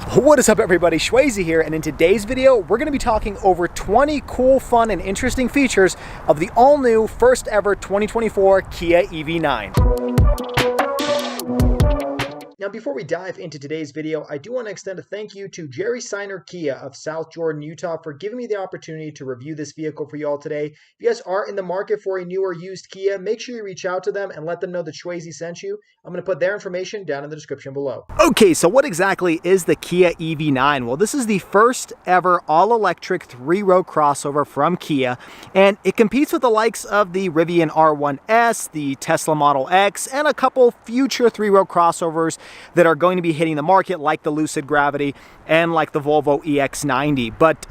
What is up everybody, SchwayZ here, and in today's video we're going to be talking over 20 cool, fun, and interesting features of the all-new, first ever 2024 Kia EV9. Now, before we dive into today's video, I do want to extend a thank you to Jerry Seiner Kia of South Jordan, Utah for giving me the opportunity to review this vehicle for you all today. If you guys are in the market for a new or used Kia, make sure you reach out to them and let them know that SchwayZ sent you. I'm going to put their information down in the description below. Okay, so what exactly is the Kia EV9? Well, this is the first ever all-electric three-row crossover from Kia, and it competes with the likes of the Rivian R1S, the Tesla Model X, and a couple future three-row crossovers that are going to be hitting the market, like the Lucid Gravity and like the Volvo EX90. But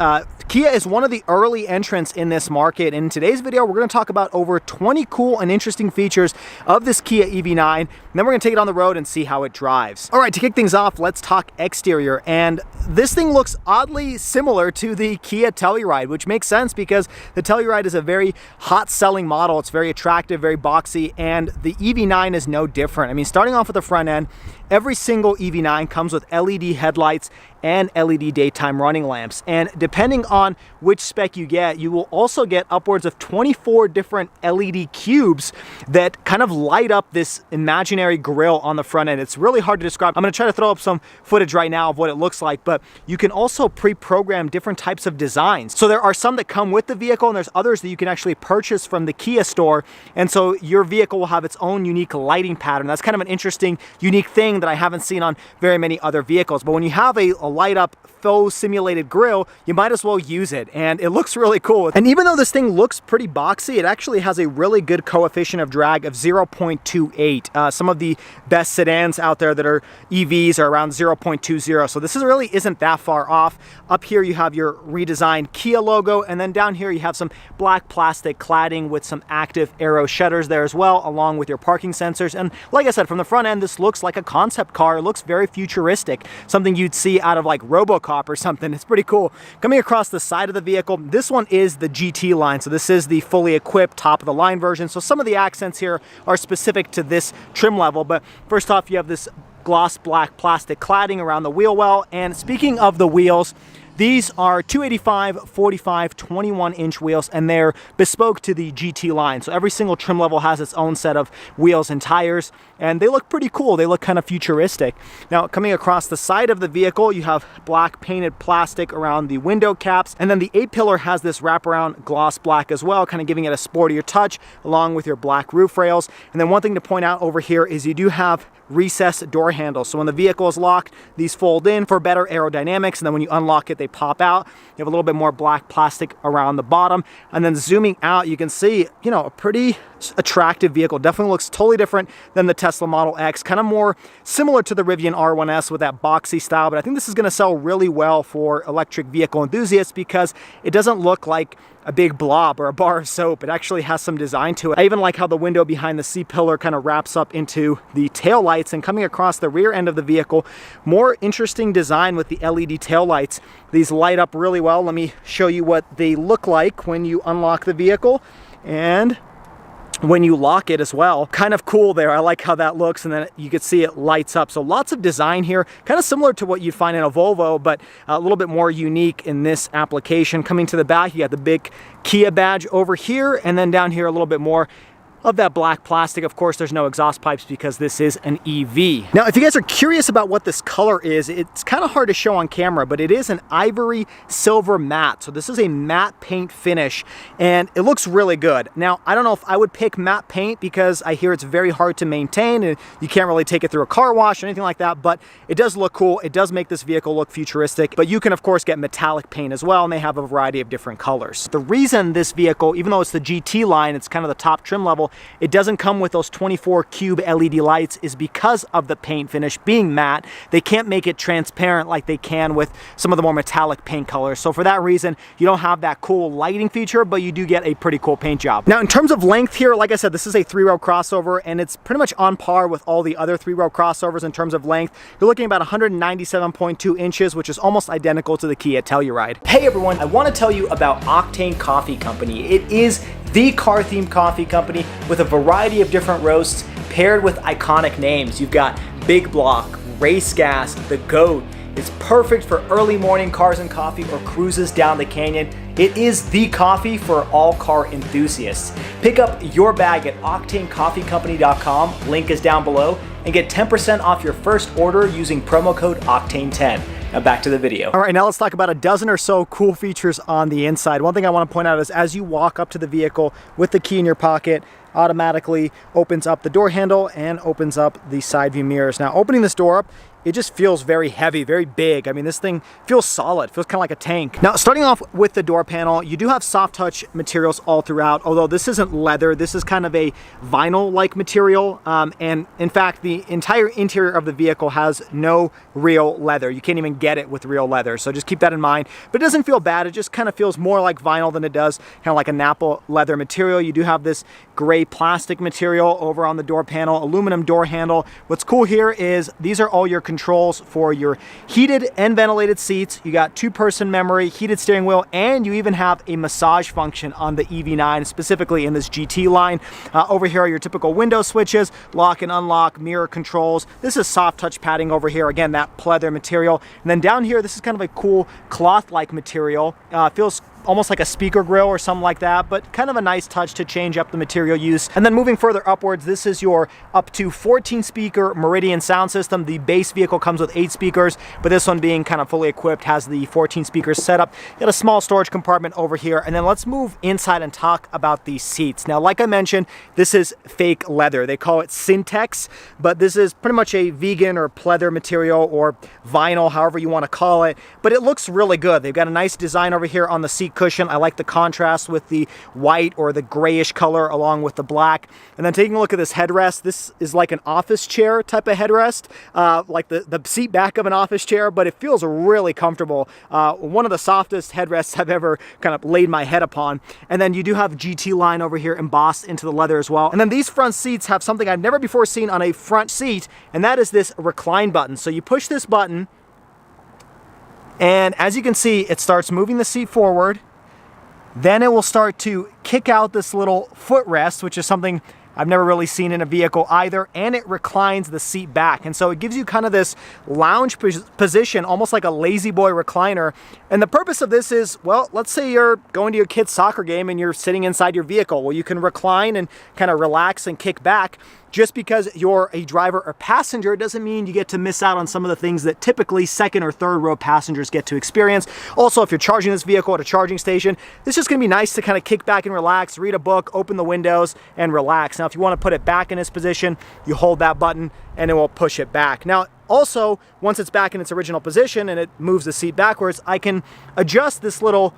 Kia is one of the early entrants in this market. In today's video, we're going to talk about over 20 cool and interesting features of this Kia EV9, and then we're going to take it on the road and see how it drives. All right, to kick things off, let's talk exterior. And this thing looks oddly similar to the Kia Telluride, which makes sense because the Telluride is a very hot-selling model. It's very attractive, very boxy, and the EV9 is no different. I mean, starting off with the front end, every single EV9 comes with LED headlights and LED daytime running lamps. And depending on which spec you get, you will also get upwards of 24 different LED cubes that kind of light up this imaginary grille on the front end. It's really hard to describe. I'm going to try to throw up some footage right now of what it looks like, but you can also pre-program different types of designs. So there are some that come with the vehicle, and there's others that you can actually purchase from the Kia store. And so your vehicle will have its own unique lighting pattern. That's kind of an interesting, unique thing that I haven't seen on very many other vehicles. But when you have a light up faux simulated grille, you might as well use it, and it looks really cool. And even though this thing looks pretty boxy, it actually has a really good coefficient of drag of 0.28. Some of the best sedans out there that are EVs are around 0.20, so this really isn't that far off. Up here you have your redesigned Kia logo, and then down here you have some black plastic cladding with some active aero shutters there as well, along with your parking sensors. And like I said, from the front end, this looks like a concept car. It looks very futuristic, something you'd see out of like RoboCop or something. It's pretty cool. Coming across the side of the vehicle, this one is the GT line, so this is the fully equipped top of the line version. So some of the accents here are specific to this trim level, but first off, you have this gloss black plastic cladding around the wheel well. And speaking of the wheels, these are 285, 45, 21-inch wheels, and they're bespoke to the GT line. So every single trim level has its own set of wheels and tires, and they look pretty cool. They look kind of futuristic. Now, coming across the side of the vehicle, you have black painted plastic around the window caps, and then the A-pillar has this wraparound gloss black as well, kind of giving it a sportier touch, along with your black roof rails. And then one thing to point out over here is you do have recessed door handles. So when the vehicle is locked, these fold in for better aerodynamics, and then when you unlock it, they pop out. You have a little bit more black plastic around the bottom. And then zooming out, you can see, you know, a pretty attractive vehicle. Definitely looks totally different than the Tesla Model X, kind of more similar to the Rivian R1S with that boxy style. But I think this is going to sell really well for electric vehicle enthusiasts because it doesn't look like a big blob or a bar of soap. It actually has some design to it. I even like how the window behind the C-pillar kind of wraps up into the tail lights, and coming across the rear end of the vehicle, more interesting design with the LED tail lights. These light up really well. Let me show you what they look like when you unlock the vehicle and when you lock it as well. Kind of cool there. I like how that looks, and then you can see it lights up. So lots of design here, kind of similar to what you'd find in a Volvo, but a little bit more unique in this application. Coming to the back, you got the big Kia badge over here, and then down here a little bit more of that black plastic. Of course, there's no exhaust pipes because this is an EV. Now, if you guys are curious about what this color is, it's kind of hard to show on camera, but it is an ivory silver matte. So this is a matte paint finish, and it looks really good. Now, I don't know if I would pick matte paint because I hear it's very hard to maintain and you can't really take it through a car wash or anything like that, but it does look cool. It does make this vehicle look futuristic, but you can of course get metallic paint as well, and they have a variety of different colors. The reason this vehicle, even though it's the GT line, it's kind of the top trim level, it doesn't come with those 24 cube LED lights is because of the paint finish being matte. They can't make it transparent like they can with some of the more metallic paint colors. So for that reason, you don't have that cool lighting feature, but you do get a pretty cool paint job. Now, in terms of length here, like I said, this is a three-row crossover, and it's pretty much on par with all the other three-row crossovers in terms of length. You're looking at about 197.2 inches, which is almost identical to the Kia Telluride. Hey everyone, I want to tell you about Octane Coffee Company. It is the car-themed coffee company with a variety of different roasts paired with iconic names. You've got Big Block, Race Gas, The Goat, It's perfect for early morning cars and coffee or cruises down the canyon. It is the coffee for all car enthusiasts. Pick up your bag at OctaneCoffeeCompany.com, link is down below, and get 10% off your first order using promo code Octane10. Now back to the video. All right, now let's talk about a dozen or so cool features on the inside. One thing I want to point out is as you walk up to the vehicle with the key in your pocket, automatically opens up the door handle and opens up the side view mirrors. Now opening this door up, it just feels very heavy, very big. I mean, this thing feels solid, feels kind of like a tank. Now, starting off with the door panel, you do have soft touch materials all throughout, although this isn't leather. This is kind of a vinyl-like material. And in fact, the entire interior of the vehicle has no real leather. You can't even get it with real leather, so just keep that in mind. But it doesn't feel bad. It just kind of feels more like vinyl than it does kind of like a Nappa leather material. You do have this gray plastic material over on the door panel, aluminum door handle. What's cool here is these are all your controls for your heated and ventilated seats. You got 2-person memory, heated steering wheel, and you even have a massage function on the EV9, specifically in this GT line. Over here are your typical window switches, lock and unlock, mirror controls. This is soft touch padding over here. Again, that pleather material. And then down here, this is kind of a cool cloth-like material. Feels almost like a speaker grill or something like that, but kind of a nice touch to change up the material use. And then moving further upwards, this is your up to 14 speaker Meridian sound system. The base vehicle comes with 8 speakers, but this one being kind of fully equipped has the 14 speakers set up. You got a small storage compartment over here. And then let's move inside and talk about these seats. Now, like I mentioned, this is fake leather. They call it Syntex, but this is pretty much a vegan or pleather material or vinyl, however you want to call it, but it looks really good. They've got a nice design over here on the seat cushion. I like the contrast with the white or the grayish color along with the black. And then taking a look at this headrest, this is like an office chair type of headrest, like the seat back of an office chair, but it feels really comfortable. One of the softest headrests I've ever kind of laid my head upon. And then you do have GT Line over here embossed into the leather as well. And then these front seats have something I've never before seen on a front seat, and that is this recline button. So you push this button, and as you can see, it starts moving the seat forward. Then it will start to kick out this little footrest, which is something I've never really seen in a vehicle either, and it reclines the seat back. And so it gives you kind of this lounge position, almost like a lazy boy recliner. And the purpose of this is, well, let's say you're going to your kid's soccer game and you're sitting inside your vehicle. Well, you can recline and kind of relax and kick back. Just because you're a driver or passenger doesn't mean you get to miss out on some of the things that typically second or third row passengers get to experience. Also, if you're charging this vehicle at a charging station, it's just gonna be nice to kind of kick back and relax, read a book, open the windows, and relax. Now, if you wanna put it back in its position, you hold that button and it will push it back. Now, also, once it's back in its original position and it moves the seat backwards, I can adjust this little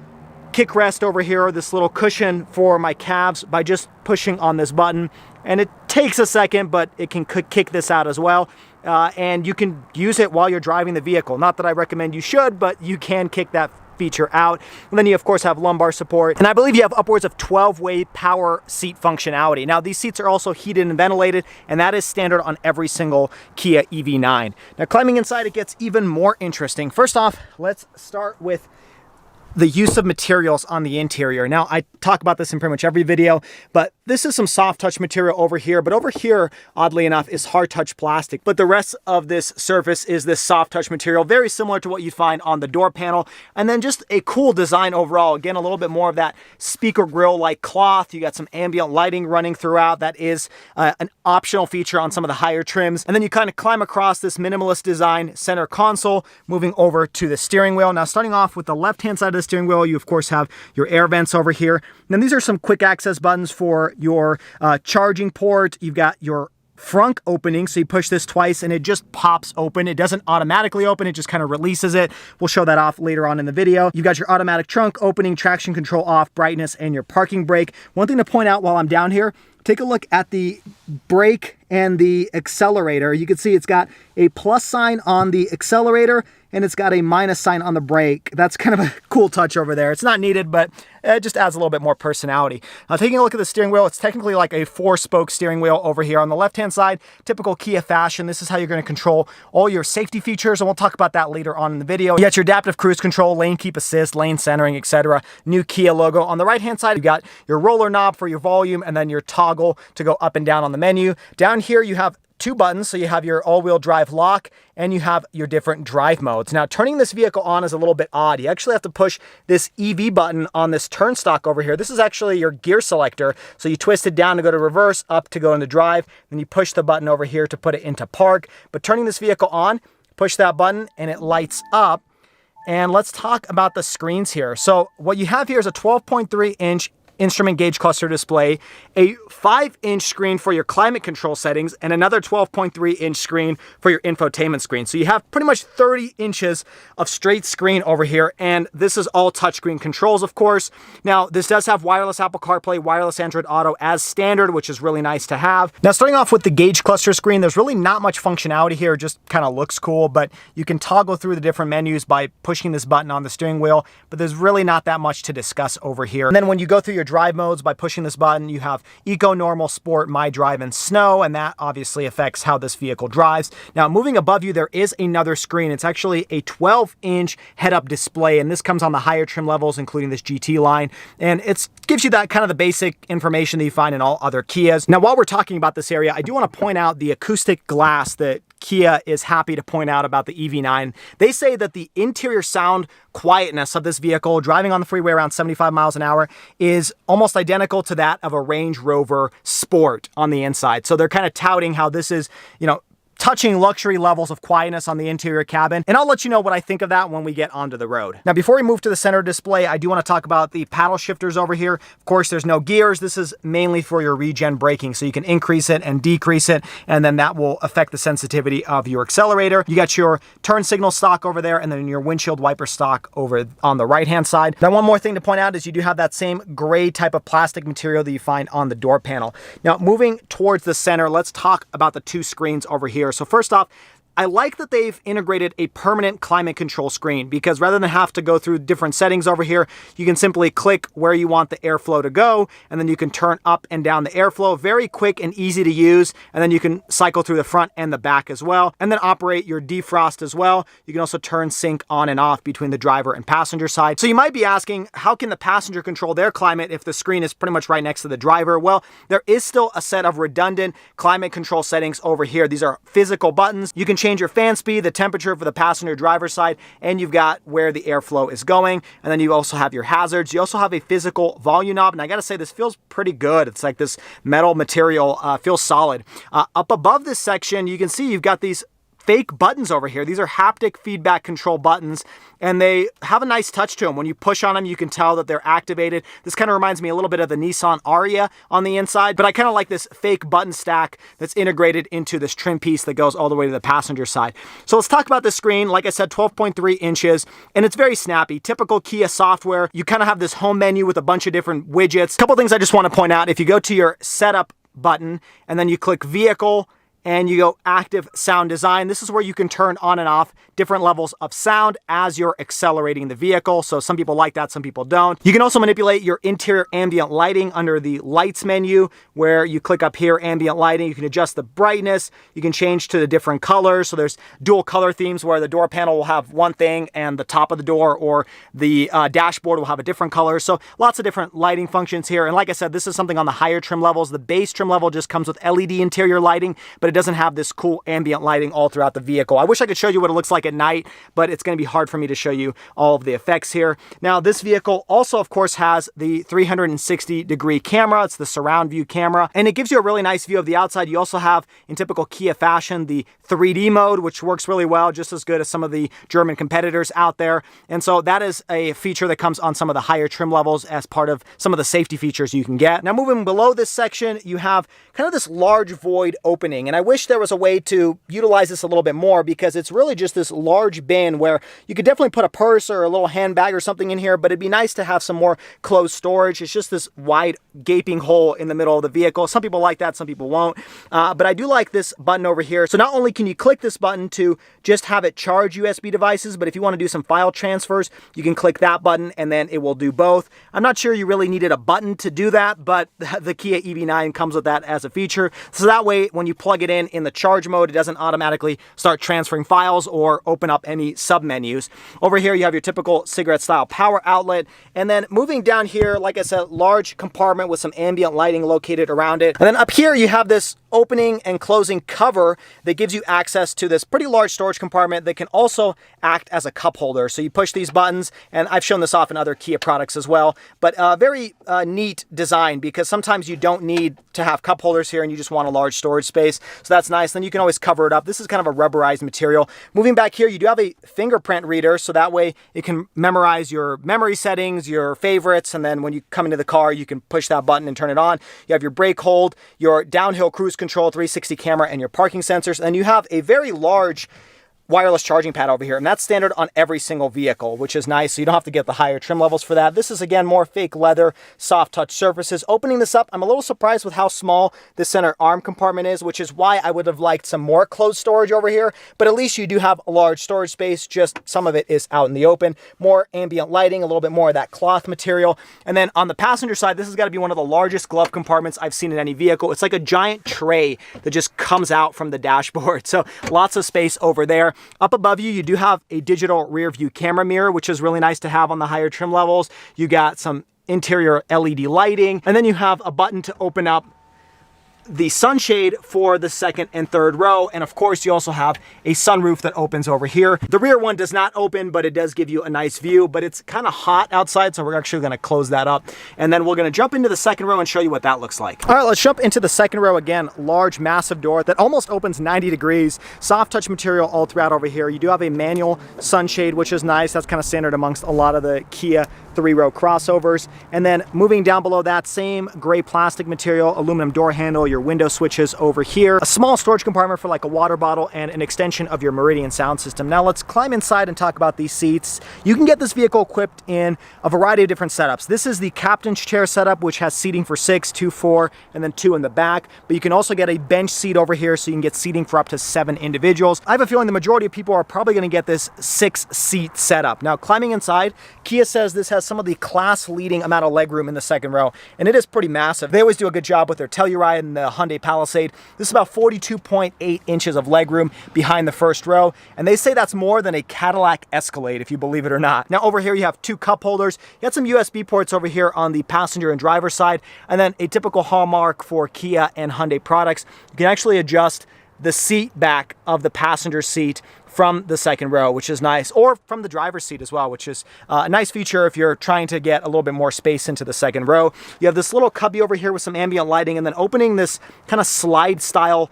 kick rest over here, this little cushion for my calves by just pushing on this button. And it takes a second, but it can kick this out as well. And you can use it while you're driving the vehicle. Not that I recommend you should, but you can kick that feature out. And then you of course have lumbar support. And I believe you have upwards of 12-way power seat functionality. Now these seats are also heated and ventilated, and that is standard on every single Kia EV9. Now climbing inside, it gets even more interesting. First off, let's start with the use of materials on the interior. Now, I talk about this in pretty much every video, but this is some soft touch material over here, but over here, oddly enough, is hard touch plastic. But the rest of this surface is this soft touch material, very similar to what you'd find on the door panel. And then just a cool design overall. Again, a little bit more of that speaker grill-like cloth. You got some ambient lighting running throughout. That is an optional feature on some of the higher trims. And then you kind of climb across this minimalist design center console, moving over to the steering wheel. Now, starting off with the left-hand side of the steering wheel, you of course have your air vents over here. And then these are some quick access buttons for your charging port. You've got your frunk opening, so you push this twice and it just pops open. It doesn't automatically open, it just kind of releases it. We'll show that off later on in the video. You've got your automatic trunk opening, traction control off, brightness, and your parking brake. One thing to point out while I'm down here, take a look at the brake and the accelerator. You can see it's got a plus sign on the accelerator and it's got a minus sign on the brake. That's kind of a cool touch over there. It's not needed, but it just adds a little bit more personality. Now, taking a look at the steering wheel, it's technically like a 4-spoke steering wheel over here. On the left-hand side, typical Kia fashion, this is how you're going to control all your safety features, and we'll talk about that later on in the video. You got your adaptive cruise control, lane keep assist, lane centering, etc. New Kia logo. On the right-hand side, you got your roller knob for your volume, and then your toggle to go up and down on the menu. Down here, you have two buttons. So you have your all-wheel drive lock and you have your different drive modes. Now, turning this vehicle on is a little bit odd. You actually have to push this EV button on this turnstock over here. This is actually your gear selector. So you twist it down to go to reverse, up to go into drive, then you push the button over here to put it into park. But turning this vehicle on, push that button and it lights up. And let's talk about the screens here. So what you have here is a 12.3-inch instrument gauge cluster display, a 5-inch screen for your climate control settings, and another 12.3-inch screen for your infotainment screen. So you have pretty much 30 inches of straight screen over here, and this is all touchscreen controls, of course. Now, this does have wireless Apple CarPlay, wireless Android Auto as standard, which is really nice to have. Now, starting off with the gauge cluster screen, there's really not much functionality here, it just kind of looks cool, but you can toggle through the different menus by pushing this button on the steering wheel, but there's really not that much to discuss over here. And then when you go through your drive modes by pushing this button, you have Eco, Normal, Sport, My Drive, and Snow, and that obviously affects how this vehicle drives. Now, moving above you, there is another screen. It's actually a 12-inch head-up display, and this comes on the higher trim levels, including this GT line, and it gives you that kind of the basic information that you find in all other Kias. Now, while we're talking about this area, I do want to point out the acoustic glass that Kia is happy to point out about the EV9. They say that the interior sound quietness of this vehicle, driving on the freeway around 75 miles an hour, is almost identical to that of a Range Rover Sport on the inside. So they're kind of touting how this is, you know, touching luxury levels of quietness on the interior cabin. And I'll let you know what I think of that when we get onto the road. Now, before we move to the center display, I do want to talk about the paddle shifters over here. Of course, there's no gears. This is mainly for your regen braking. So you can increase it and decrease it, and then that will affect the sensitivity of your accelerator. You got your turn signal stock over there, and then your windshield wiper stock over on the right-hand side. Now, one more thing to point out is you do have that same gray type of plastic material that you find on the door panel. Now, moving towards the center, let's talk about the two screens over here. So first off, I like that they've integrated a permanent climate control screen, because rather than have to go through different settings over here, you can simply click where you want the airflow to go, and then you can turn up and down the airflow. Very quick and easy to use, and then you can cycle through the front and the back as well, and then operate your defrost as well. You can also turn sync on and off between the driver and passenger side. So you might be asking, how can the passenger control their climate if the screen is pretty much right next to the driver? Well, there is still a set of redundant climate control settings over here. These are physical buttons. You can change your fan speed, the temperature for the passenger driver side, and you've got where the airflow is going. And then you also have your hazards. You also have a physical volume knob, and I gotta say, this feels pretty good. It's like this metal material, feels solid. Up above this section, you can see you've got these fake buttons over here. These are haptic feedback control buttons, and they have a nice touch to them. When you push on them, you can tell that they're activated. This kind of reminds me a little bit of the Nissan Ariya on the inside, but I kind of like this fake button stack that's integrated into this trim piece that goes all the way to the passenger side. So let's talk about the screen. Like I said, 12.3 inches, and it's very snappy. Typical Kia software. You kind of have this home menu with a bunch of different widgets. A couple things I just want to point out. If you go to your setup button, and then you click vehicle, and you go active sound design, this is where you can turn on and off different levels of sound as you're accelerating the vehicle. So some people like that, some people don't. You can also manipulate your interior ambient lighting under the lights menu, where you click up here, ambient lighting. You can adjust the brightness. You can change to the different colors. So there's dual color themes where the door panel will have one thing and the top of the door or the dashboard will have a different color. So lots of different lighting functions here. And like I said, this is something on the higher trim levels. The base trim level just comes with LED interior lighting, but it doesn't have this cool ambient lighting all throughout the vehicle. I wish I could show you what it looks like at night, but it's going to be hard for me to show you all of the effects here. Now, this vehicle also, of course, has the 360-degree camera. It's the surround view camera, and it gives you a really nice view of the outside. You also have, in typical Kia fashion, the 3D mode, which works really well, just as good as some of the German competitors out there. And so that is a feature that comes on some of the higher trim levels as part of some of the safety features you can get. Now, moving below this section, you have kind of this large void opening, and I wish there was a way to utilize this a little bit more, because it's really just this large bin where you could definitely put a purse or a little handbag or something in here, but it'd be nice to have some more closed storage. It's just this wide gaping hole in the middle of the vehicle. Some people like that, some people won't, but I do like this button over here. So not only can you click this button to just have it charge USB devices, but if you want to do some file transfers, you can click that button and then it will do both. I'm not sure you really needed a button to do that, but the Kia EV9 comes with that as a feature. So that way, when you plug it it in the charge mode. It doesn't automatically start transferring files or open up any submenus. Over here, you have your typical cigarette style power outlet. And then moving down here, like I said, large compartment with some ambient lighting located around it. And then up here, you have this opening and closing cover that gives you access to this pretty large storage compartment that can also act as a cup holder. So you push these buttons, and I've shown this off in other Kia products as well, but very neat design, because sometimes you don't need to have cup holders here and you just want a large storage space. So that's nice. Then you can always cover it up. This is kind of a rubberized material. Moving back here, you do have a fingerprint reader, so that way it can memorize your memory settings, your favorites, and then when you come into the car, you can push that button and turn it on. You have your brake hold, your downhill cruise control, 360 camera, and your parking sensors. And you have a very large wireless charging pad over here, and that's standard on every single vehicle, which is nice, so you don't have to get the higher trim levels for that. This is, again, more fake leather, soft touch surfaces. Opening this up, I'm a little surprised with how small the center arm compartment is, which is why I would have liked some more closed storage over here, but at least you do have a large storage space, just some of it is out in the open. More ambient lighting, a little bit more of that cloth material. And then on the passenger side, this has got to be one of the largest glove compartments I've seen in any vehicle. It's like a giant tray that just comes out from the dashboard, so lots of space over there. Up above you, you do have a digital rear view camera mirror, which is really nice to have on the higher trim levels. You got some interior LED lighting, and then you have a button to open up the sunshade for the second and third row. And of course, you also have a sunroof that opens over here. The rear one does not open, but it does give you a nice view, but it's kind of hot outside, so we're actually going to close that up. And then we're going to jump into the second row and show you what that looks like. All right, let's jump into the second row. Again, large, massive door that almost opens 90 degrees. Soft touch material all throughout over here. You do have a manual sunshade, which is nice. That's kind of standard amongst a lot of the Kia three-row crossovers. And then moving down below that, same gray plastic material, aluminum door handle, your window switches over here, a small storage compartment for like a water bottle, and an extension of your Meridian sound system. Now let's climb inside and talk about these seats. You can get this vehicle equipped in a variety of different setups. This is the captain's chair setup, which has seating for 6, 2, 4, and then 2 in the back. But you can also get a bench seat over here, so you can get seating for up to 7 individuals. I have a feeling the majority of people are probably going to get this 6-seat setup. Now, climbing inside, Kia says this has some of the class-leading amount of legroom in the second row, and it is pretty massive. They always do a good job with their Telluride and the Hyundai Palisade. This is about 42.8 inches of legroom behind the first row, and they say that's more than a Cadillac Escalade, if you believe it or not. Now, over here, you have 2 cup holders. You got some USB ports over here on the passenger and driver side, and then a typical hallmark for Kia and Hyundai products. You can actually adjust the seat back of the passenger seat from the second row, which is nice, or from the driver's seat as well, which is a nice feature if you're trying to get a little bit more space into the second row. You have this little cubby over here with some ambient lighting, and then opening this kind of slide style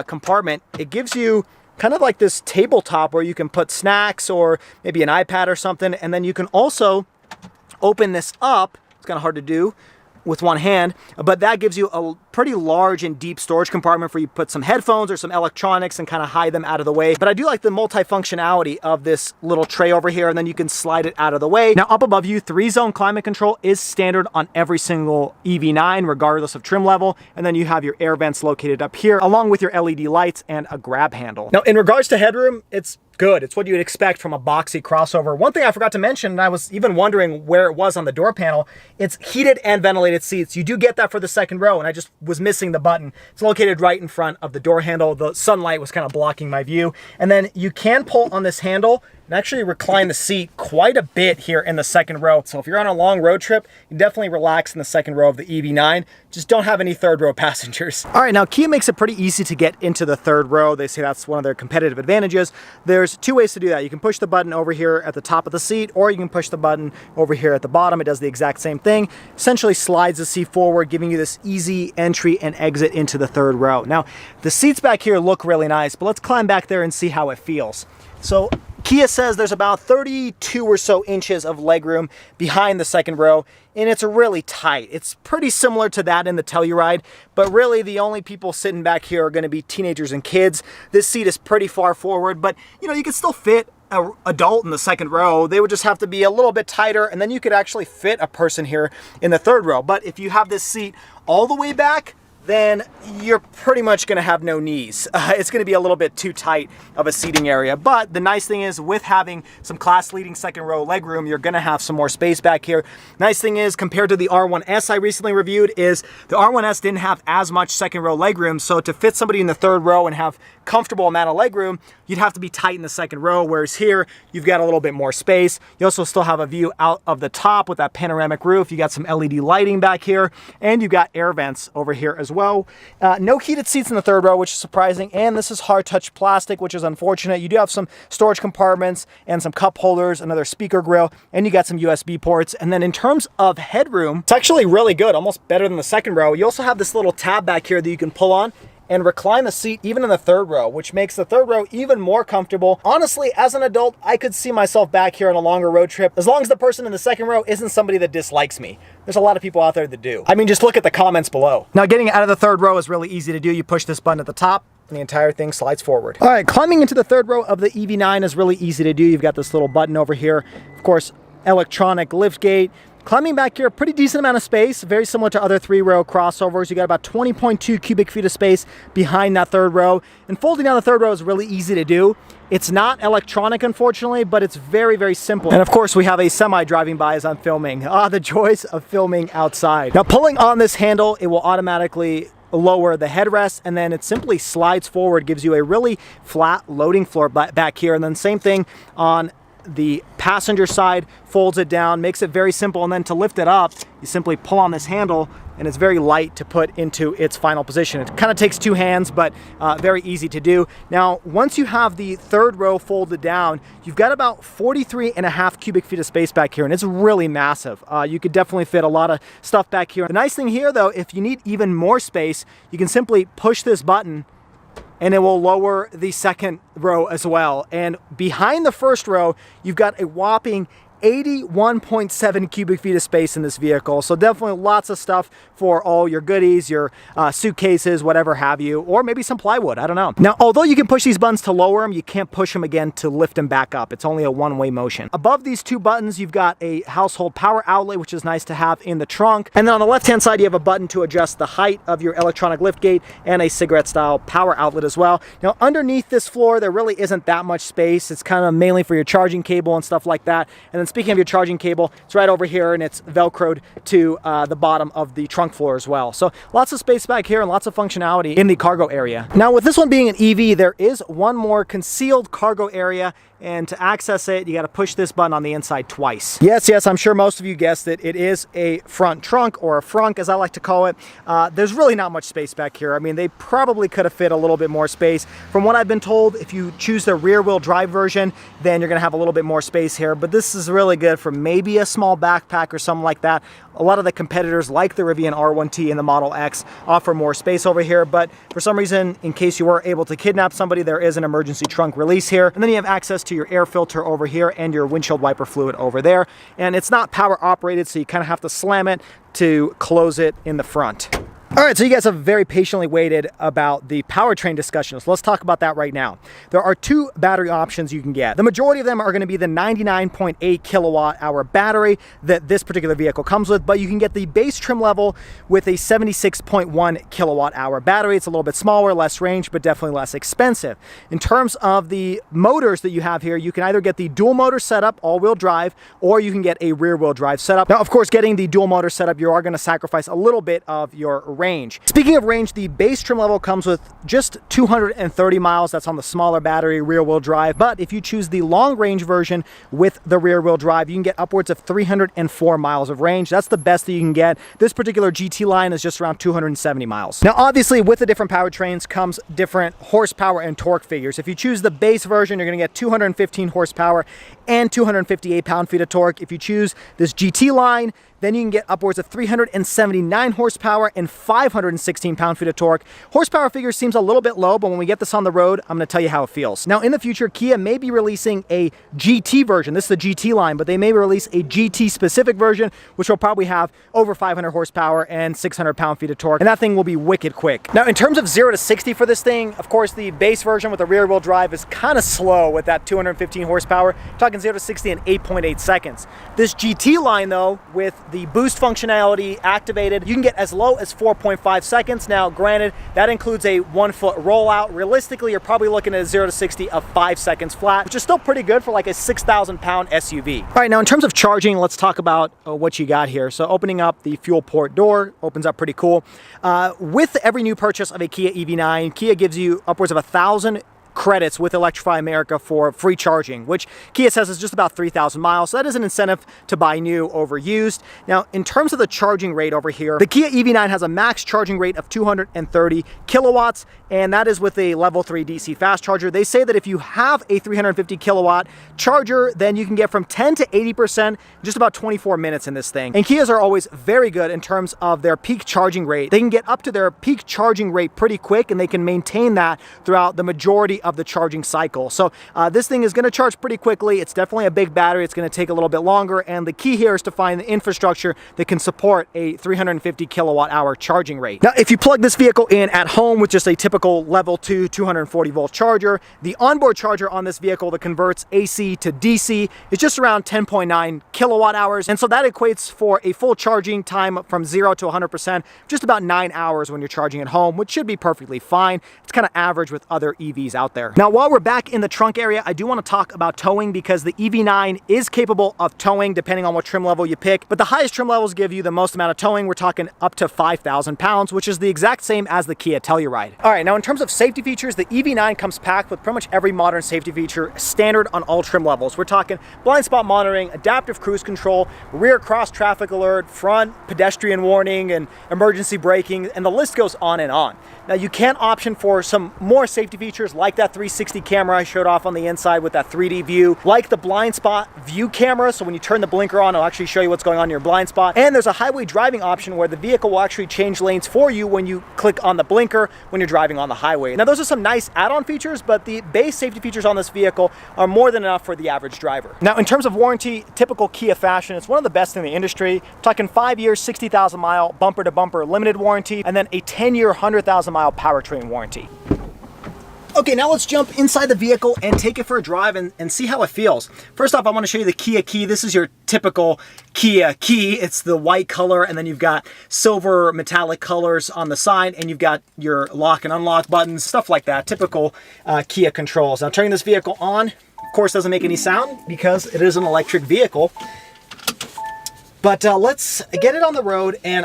compartment, it gives you kind of like this tabletop where you can put snacks or maybe an iPad or something, and then you can also open this up. It's kind of hard to do with one hand, but that gives you a pretty large and deep storage compartment where you put some headphones or some electronics and kind of hide them out of the way. But I do like the multifunctionality of this little tray over here, and then you can slide it out of the way. Now, up above you, 3-zone climate control is standard on every single EV9, regardless of trim level. And then you have your air vents located up here, along with your LED lights and a grab handle. Now, in regards to headroom, it's good. It's what you would expect from a boxy crossover. One thing I forgot to mention, and I was even wondering where it was on the door panel, it's heated and ventilated seats. You do get that for the second row, and I just was missing the button. It's located right in front of the door handle. The sunlight was kind of blocking my view. And then you can pull on this handle and actually recline the seat quite a bit here in the second row. So if you're on a long road trip, you definitely relax in the second row of the EV9. Just don't have any third row passengers. All right, now Kia makes it pretty easy to get into the third row. They say that's one of their competitive advantages. There's 2 ways to do that. You can push the button over here at the top of the seat, or you can push the button over here at the bottom. It does the exact same thing. Essentially slides the seat forward, giving you this easy entry and exit into the third row. Now, the seats back here look really nice, but let's climb back there and see how it feels. So Kia says there's about 32 or so inches of legroom behind the second row, and it's really tight. It's pretty similar to that in the Telluride, but really the only people sitting back here are going to be teenagers and kids. This seat is pretty far forward, but you know, you can still fit an adult in the second row. They would just have to be a little bit tighter, and then you could actually fit a person here in the third row. But if you have this seat all the way back, then you're pretty much going to have no knees. It's going to be a little bit too tight of a seating area. But the nice thing is, with having some class-leading second row legroom, you're going to have some more space back here. Nice thing is, compared to the R1S I recently reviewed, is the R1S didn't have as much second row legroom. So to fit somebody in the third row and have comfortable amount of legroom, you'd have to be tight in the second row, whereas here you've got a little bit more space. You also still have a view out of the top with that panoramic roof. You got some LED lighting back here, and you've got air vents over here as well. No heated seats in the third row, which is surprising, and this is hard touch plastic, which is unfortunate. You do have some storage compartments and some cup holders, another speaker grill, and you got some USB ports. And then in terms of headroom, it's actually really good, almost better than the second row. You also have this little tab back here that you can pull on and recline the seat even in the third row, which makes the third row even more comfortable. Honestly, as an adult, I could see myself back here on a longer road trip, as long as the person in the second row isn't somebody that dislikes me. There's a lot of people out there that do. I mean, just look at the comments below. Now, getting out of the third row is really easy to do. You push this button at the top, and the entire thing slides forward. All right, climbing into the third row of the EV9 is really easy to do. You've got this little button over here. Of course, electronic lift gate. Climbing back here, pretty decent amount of space, very similar to other three-row crossovers. You got about 20.2 cubic feet of space behind that third row. And folding down the third row is really easy to do. It's not electronic, unfortunately, but it's very, very simple. And of course, we have a semi driving by as I'm filming. The joys of filming outside. Now, pulling on this handle, it will automatically lower the headrest, and then it simply slides forward, gives you a really flat loading floor back here. And then same thing on the passenger side, folds it down, makes it very simple. And then to lift it up, you simply pull on this handle, and it's very light to put into its final position. It kind of takes two hands, but very easy to do. Now, once you have the third row folded down, you've got about 43.5 cubic feet of space back here, and it's really massive. You could definitely fit a lot of stuff back here. The nice thing here, though, if you need even more space, you can simply push this button, and it will lower the second row as well. And behind the first row, you've got a whopping 81.7 cubic feet of space in this vehicle. So definitely lots of stuff for all your goodies, your suitcases, whatever have you, or maybe some plywood, I don't know. Now, although you can push these buttons to lower them, you can't push them again to lift them back up. It's only a one-way motion. Above these two buttons, you've got a household power outlet, which is nice to have in the trunk. And then on the left-hand side, you have a button to adjust the height of your electronic lift gate and a cigarette-style power outlet as well. Now, underneath this floor, there really isn't that much space. It's kind of mainly for your charging cable and stuff like that. And then speaking of your charging cable, it's right over here, and it's velcroed to the bottom of the trunk floor as well. So lots of space back here and lots of functionality in the cargo area. Now, with this one being an EV, there is one more concealed cargo area, and to access it, you got to push this button on the inside twice. Yes, I'm sure most of you guessed it. It is a front trunk, or a frunk as I like to call it. There's really not much space back here. I mean, they probably could have fit a little bit more space. From what I've been told, if you choose the rear wheel drive version, then you're gonna have a little bit more space here, but this is really good for maybe a small backpack or something like that. A lot of the competitors, like the Rivian R1T and the Model X, offer more space over here, but for some reason, in case you were able to kidnap somebody, there is an emergency trunk release here. And then you have access to your air filter over here and your windshield wiper fluid over there. And it's not power operated, so you kind of have to slam it to close it in the front. All right, so you guys have very patiently waited about the powertrain discussion. So let's talk about that right now. There are two battery options you can get. The majority of them are going to be the 99.8 kilowatt hour battery that this particular vehicle comes with, but you can get the base trim level with a 76.1 kilowatt hour battery. It's a little bit smaller, less range, but definitely less expensive. In terms of the motors that you have here, you can either get the dual motor setup, all-wheel drive, or you can get a rear-wheel drive setup. Now, of course, getting the dual motor setup, you are going to sacrifice a little bit of your range. Speaking of range, the base trim level comes with just 230 miles. That's on the smaller battery rear wheel drive. But if you choose the long range version with the rear wheel drive, you can get upwards of 304 miles of range. That's the best that you can get. This particular GT line is just around 270 miles. Now, obviously, with the different powertrains comes different horsepower and torque figures. If you choose the base version, you're going to get 215 horsepower and 258 pound-feet of torque. If you choose this GT line, then you can get upwards of 379 horsepower and 516 pound-feet of torque. Horsepower figure seems a little bit low, but when we get this on the road, I'm going to tell you how it feels. Now, in the future, Kia may be releasing a GT version. This is the GT line, but they may release a GT-specific version, which will probably have over 500 horsepower and 600 pound-feet of torque, and that thing will be wicked quick. Now, in terms of 0 to 60 for this thing, of course, the base version with the rear-wheel drive is kind of slow with that 215 horsepower. Talking 0 to 60 in 8.8 seconds. This GT line, though, with the boost functionality activated, you can get as low as 4.9 4.5 seconds. Now, granted, that includes a 1 foot rollout. Realistically, you're probably looking at a 0 to 60 of 5 seconds flat, which is still pretty good for like a 6,000 pound SUV. All right, now in terms of charging, let's talk about what you got here. So opening up the fuel port door opens up pretty cool. With every new purchase of a Kia EV9, Kia gives you upwards of 1,000 credits with Electrify America for free charging, which Kia says is just about 3,000 miles. So that is an incentive to buy new over used. Now, in terms of the charging rate over here, the Kia EV9 has a max charging rate of 230 kilowatts, and that is with a level 3 DC fast charger. They say that if you have a 350 kilowatt charger, then you can get from 10 to 80% in just about 24 minutes in this thing. And Kias are always very good in terms of their peak charging rate. They can get up to their peak charging rate pretty quick, and they can maintain that throughout the majority of the charging cycle. So this thing is going to charge pretty quickly. It's definitely a big battery. It's going to take a little bit longer, and the key here is to find the infrastructure that can support a 350 kilowatt hour charging rate. Now, if you plug this vehicle in at home with just a typical level 2 240 volt charger, the onboard charger on this vehicle that converts AC to DC is just around 10.9 kilowatt hours, and so that equates for a full charging time from 0 to 100% just about 9 hours when you're charging at home, which should be perfectly fine. It's kind of average with other EVs out there. Now, while we're back in the trunk area, I do want to talk about towing, because the EV9 is capable of towing depending on what trim level you pick, but the highest trim levels give you the most amount of towing. We're talking up to 5,000 pounds, which is the exact same as the Kia Telluride. All right, now in terms of safety features, the EV9 comes packed with pretty much every modern safety feature standard on all trim levels. We're talking blind spot monitoring, adaptive cruise control, rear cross traffic alert, front pedestrian warning, and emergency braking, and the list goes on and on. Now, you can option for some more safety features like that 360 camera I showed off on the inside with that 3D view, like the blind spot view camera, so when you turn the blinker on, it'll actually show you what's going on in your blind spot. And there's a highway driving option where the vehicle will actually change lanes for you when you click on the blinker when you're driving on the highway. Now, those are some nice add-on features, but the base safety features on this vehicle are more than enough for the average driver. Now, in terms of warranty, typical Kia fashion, it's one of the best in the industry. We're talking 5 years, 60,000 mile bumper to bumper limited warranty, and then a 10-year, 100,000 mile powertrain warranty. Okay, now let's jump inside the vehicle and take it for a drive and see how it feels. First off, I want to show you the Kia key. This is your typical Kia key. It's the white color, and then you've got silver metallic colors on the side, and you've got your lock and unlock buttons, stuff like that. Typical Kia controls. Now, turning this vehicle on, of course, doesn't make any sound because it is an electric vehicle. But let's get it on the road, and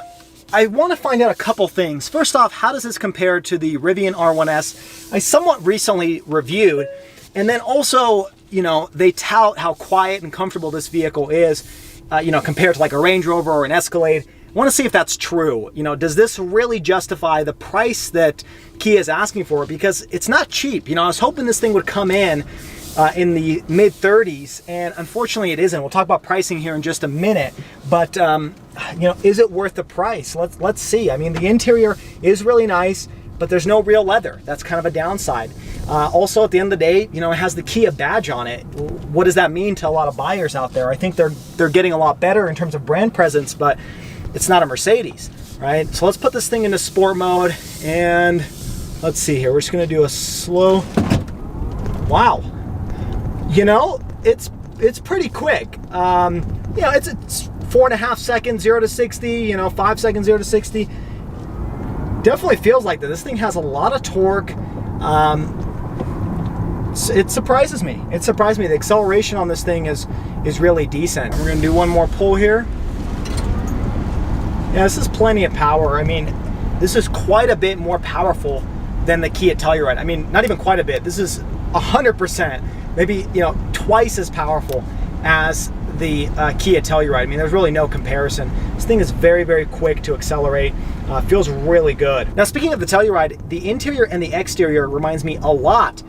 I want to find out a couple things. First off, how does this compare to the Rivian R1S I somewhat recently reviewed? And then also, you know, they tout how quiet and comfortable this vehicle is, you know, compared to like a Range Rover or an Escalade. I want to see if that's true. You know, does this really justify the price that Kia is asking for it? Because it's not cheap. You know, I was hoping this thing would come in the mid 30s, and unfortunately it isn't. We'll talk about pricing here in just a minute, but you know, is it worth the price? Let's see. I mean, the interior is really nice, but there's no real leather. That's kind of a downside. Also, at the end of the day, you know, it has the Kia badge on it. What does that mean to a lot of buyers out there? I think they're getting a lot better in terms of brand presence, but it's not a Mercedes, right? So let's put this thing into sport mode, and let's see here. We're just gonna do a slow. Wow. You know, it's pretty quick. You know, it's 4.5 seconds 0 to 60. You know, 5 seconds 0 to 60. Definitely feels like that. This thing has a lot of torque. It surprises me. It surprised me. The acceleration on this thing is really decent. We're gonna do one more pull here. Yeah, this is plenty of power. I mean, this is quite a bit more powerful than the Kia Telluride. I mean, not even quite a bit. This is 100%. Maybe, you know, twice as powerful as the Kia Telluride. I mean, there's really no comparison. This thing is very, very quick to accelerate. Feels really good. Now, speaking of the Telluride, the interior and the exterior reminds me a lot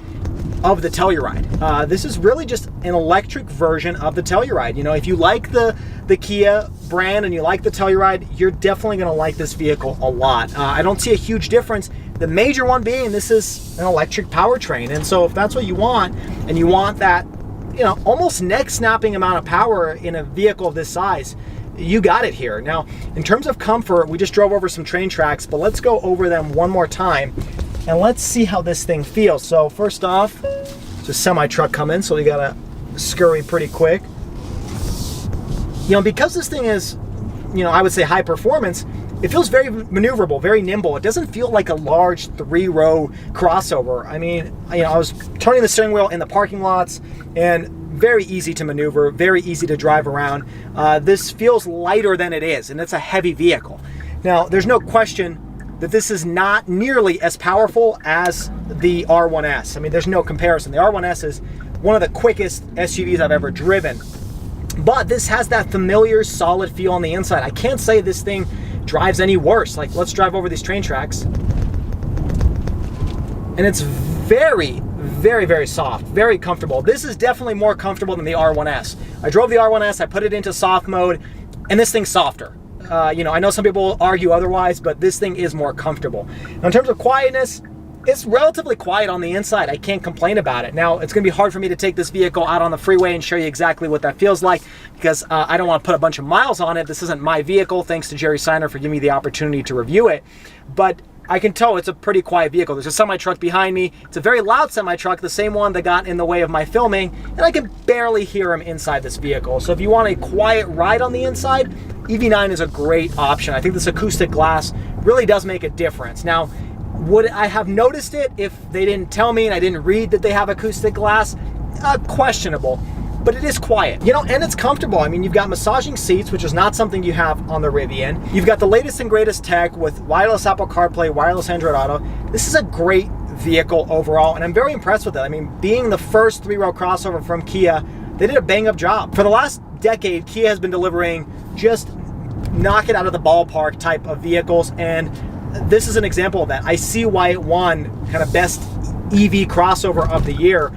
of the Telluride. This is really just an electric version of the Telluride. You know, if you like the Kia brand and you like the Telluride, you're definitely going to like this vehicle a lot. I don't see a huge difference. The major one being this is an electric powertrain, and so if that's what you want, and you want that, you know, almost neck-snapping amount of power in a vehicle of this size, you got it here. Now, in terms of comfort, we just drove over some train tracks, but let's go over them one more time, and let's see how this thing feels. So first off, it's a semi-truck coming, so we gotta scurry pretty quick. You know, because this thing is, you know, I would say high performance, it feels very maneuverable, very nimble. It doesn't feel like a large 3-row crossover. I mean, I was turning the steering wheel in the parking lots, and very easy to maneuver, very easy to drive around. This feels lighter than it is, and it's a heavy vehicle. Now, there's no question that this is not nearly as powerful as the R1S. I mean, there's no comparison. The R1S is one of the quickest SUVs I've ever driven. But this has that familiar, solid feel on the inside. I can't say this thing drives any worse. Like, let's drive over these train tracks. And it's very, very soft, very comfortable. This is definitely more comfortable than the R1S. I drove the R1S, I put it into soft mode, and this thing's softer. I know some people argue otherwise, but this thing is more comfortable. Now, in terms of quietness, it's relatively quiet on the inside. I can't complain about it. Now, it's gonna be hard for me to take this vehicle out on the freeway and show you exactly what that feels like, because I don't wanna put a bunch of miles on it. This isn't my vehicle. Thanks to Jerry Seiner for giving me the opportunity to review it. But I can tell it's a pretty quiet vehicle. There's a semi-truck behind me. It's a very loud semi-truck, the same one that got in the way of my filming, and I can barely hear him inside this vehicle. So if you want a quiet ride on the inside, EV9 is a great option. I think this acoustic glass really does make a difference. Now, would I have noticed it if they didn't tell me and I didn't read that they have acoustic glass? Questionable. But it is quiet, and it's comfortable. I mean, you've got massaging seats, which is not something you have on the Rivian. You've got the latest and greatest tech with wireless Apple CarPlay, wireless Android Auto. This is a great vehicle overall, and I'm very impressed with it. I mean, being the first 3-row crossover from Kia, they did a bang-up job. For the last decade, Kia has been delivering just knock it out of the ballpark type of vehicles, and this is an example of that. I see why it won kind of best EV crossover of the year.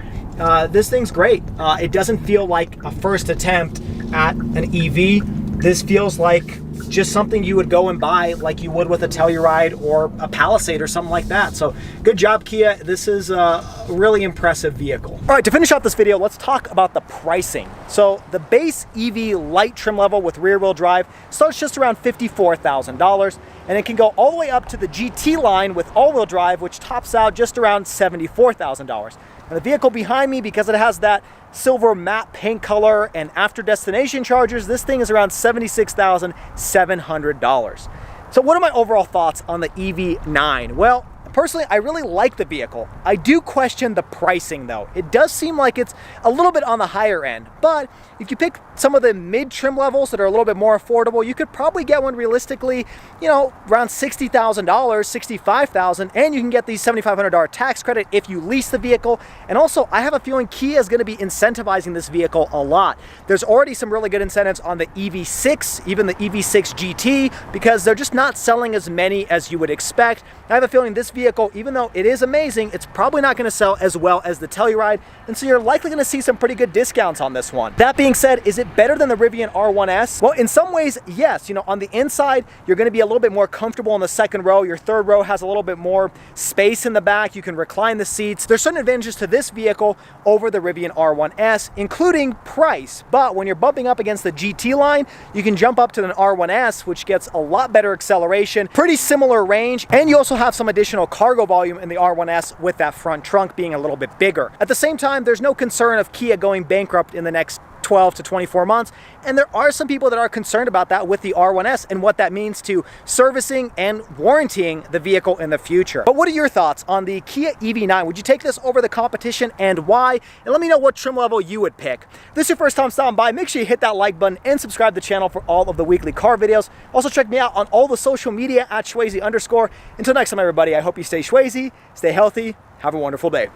This thing's great. It doesn't feel like a first attempt at an EV. This feels like just something you would go and buy like you would with a Telluride or a Palisade or something like that. So good job, Kia. This is a really impressive vehicle. All right, to finish out this video, let's talk about the pricing. So the base EV light trim level with rear wheel drive starts just around $54,000, and it can go all the way up to the GT line with all wheel drive, which tops out just around $74,000. And the vehicle behind me, because it has that silver matte paint color and after destination chargers, this thing is around $76,700. So what are my overall thoughts on the EV9? Well, personally, I really like the vehicle. I do question the pricing though. It does seem like it's a little bit on the higher end, but if you pick some of the mid-trim levels that are a little bit more affordable, you could probably get one realistically, around $60,000, $65,000, and you can get the $7,500 tax credit if you lease the vehicle. And also, I have a feeling Kia is going to be incentivizing this vehicle a lot. There's already some really good incentives on the EV6, even the EV6 GT, because they're just not selling as many as you would expect. I have a feeling this vehicle, even though it is amazing, it's probably not going to sell as well as the Telluride, and so you're likely going to see some pretty good discounts on this one. That being said, is it better than the Rivian R1S? Well, in some ways, yes. On the inside, you're going to be a little bit more comfortable in the second row. Your third row has a little bit more space in the back. You can recline the seats. There's certain advantages to this vehicle over the Rivian R1S, including price. But when you're bumping up against the GT line, you can jump up to an R1S, which gets a lot better acceleration, pretty similar range, and you also have some additional cargo volume in the R1S with that front trunk being a little bit bigger. At the same time, there's no concern of Kia going bankrupt in the next 12 to 24 months. And there are some people that are concerned about that with the R1S and what that means to servicing and warrantying the vehicle in the future. But what are your thoughts on the Kia EV9? Would you take this over the competition, and why? And let me know what trim level you would pick. If this is your first time stopping by, make sure you hit that like button and subscribe to the channel for all of the weekly car videos. Also check me out on all the social media at SchwayZ_. Until next time, everybody, I hope you stay SchwayZ, stay healthy, have a wonderful day.